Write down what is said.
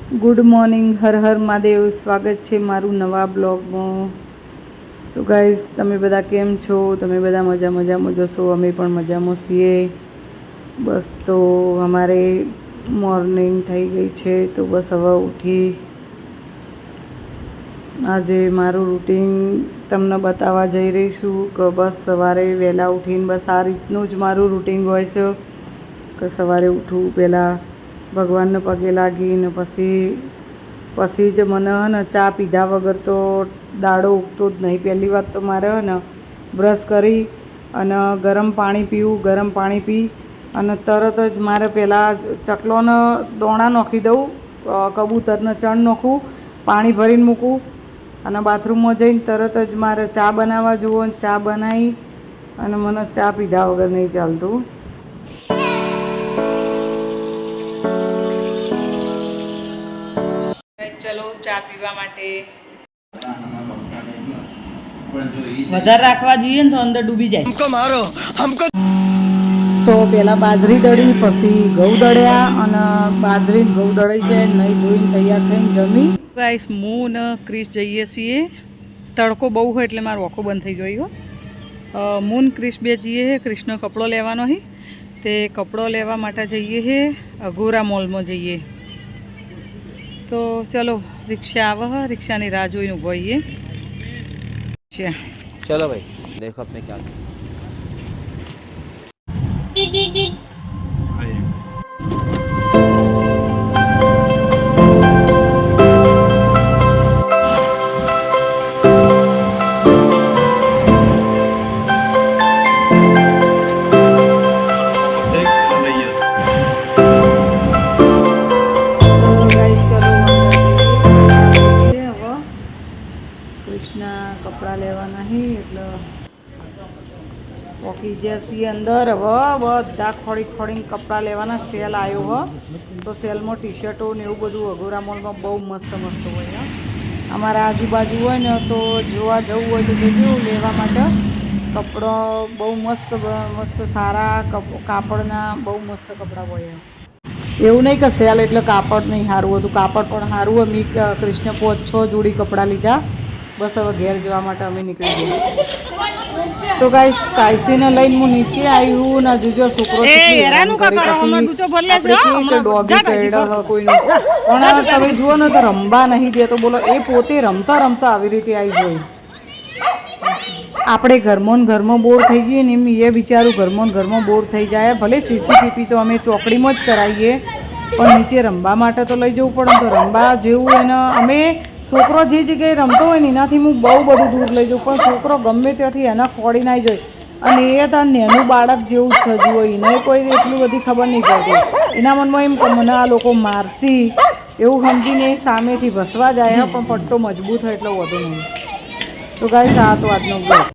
Good morning, Har Har Mahadev. સ્વાગત છે મારું નવા બ્લોગમાં. તો ગાઈઝ, તમે બધા કેમ છો? તમે બધા મજામાં જશો. અમે પણ મજામાં છીએ. બસ તો અમારે મોર્નિંગ થઈ ગઈ છે, તો બસ હવે ઉઠી આજે મારું રૂટીન તમને બતાવવા જઈ રહી છું કે બસ સવારે વહેલા ઉઠીને બસ આ રીતનું જ મારું રૂટીન હોય છે કે સવારે ઉઠું, પહેલાં ભગવાનને પગે લાગીને પછી જ મને ને ચા પીધા વગર તો દાડો ઉગતો જ નહીં. પહેલી વાત તો મારે ને બ્રશ કરી અને ગરમ પાણી પીવું. ગરમ પાણી પી અને તરત જ મારે પહેલાં ચકલોને દોણા નાખી દઉં, કબૂતરને ચણ નાખું, પાણી ભરીને મૂકું અને બાથરૂમમાં જઈને તરત જ મારે ચા બનાવવા જુઓ. ચા બનાવી અને મને ચા પીધા વગર નહીં ચાલતું. ચલો ચા પીવા માટે વધારે રાખવા જઈએ ને તો અંદર ડૂબી જાય. તો પહેલાં બાજરી દળી, પછી ઘઉં દળ્યા અને બાજરી ઘઉં દળાઈ જાય, નહીં ધોઈને તૈયાર થઈને જમી. ગાઈસ, હું ને ક્રિશ જઈએ છીએ. તડકો બહુ હોય એટલે મારો આંખો બંધ થઈ ગયો. મૂન ક્રિશ બે જઈએ. ક્રિશનો કપડો લેવાનો છે, તે કપડો લેવા માટે જઈએ છે. અઘોરા મોલમાં જઈએ. તો ચલો, રિક્ષા આવે, રિક્ષાની રાહ જોઈને ઊભો હોઈએ. चलो भाई, देखो अपने क्या કપડાં લેવાના છે એટલે પોકી ગયા છીએ અંદર. હવે બધા ખોડીને કપડાં લેવાના. સેલ આવ્યો હો, તો સેલમાં ટી શર્ટો ને એવું બધું અઘોરા મોલમાં બહુ મસ્ત હોય. અમારા આજુબાજુ હોય ને તો જોવા જવું હોય તો જજો લેવા માટે. કપડો બહુ મસ્ત સારા કાપડના બહુ મસ્ત કપડાં હોય. એવું નહીં કે સેલ એટલે કાપડ નહીં સારું હતું, કાપડ પણ સારું હોય. મેં કૃષ્ણ 5-6 જોડી કપડાં લીધા. બસ હવે ઘેર જવા માટે અમે નીકળી ગયા. તો ગાઈસ, કાયસીને લઈને હું નીચે આવ્યું ને જુજો છોકરો ડોગી કરડે કોઈનું. પણ તમે જુઓ ને તો રમવા નહીં દે. તો બોલો, એ પોતે રમતા આવી રીતે આવી હોય. આપણે ઘરમાં બોર થઈ જઈએ ને એમ એ બિચારું ઘરમાં બોર થઈ જાય. ભલે સીસીટીવી તો અમે ચોકડીમાં જ કરાવીએ, પણ નીચે રમવા માટે તો લઈ જવું પડે. તો રમવા જેવું એને અમે છોકરો જે જગ્યાએ રમતો હોય ને એનાથી હું બહુ બધું દૂર લઈ જાઉં, પણ છોકરો ગમે ત્યાંથી એના ખોડી ના જાય. અને એ તાર નેનું બાળક જેવું જ થયું હોય, એને કોઈ એટલી બધી ખબર નહીં પડતી. એના મનમાં એમ કે મને આ લોકો મારસી એવું સમજીને સામેથી ભસવા જાય. પણ પટ્ટો મજબૂત હોય એટલે વધુ નહીં. તો ગાઈસ, આ તો આજનો બ્લોગ.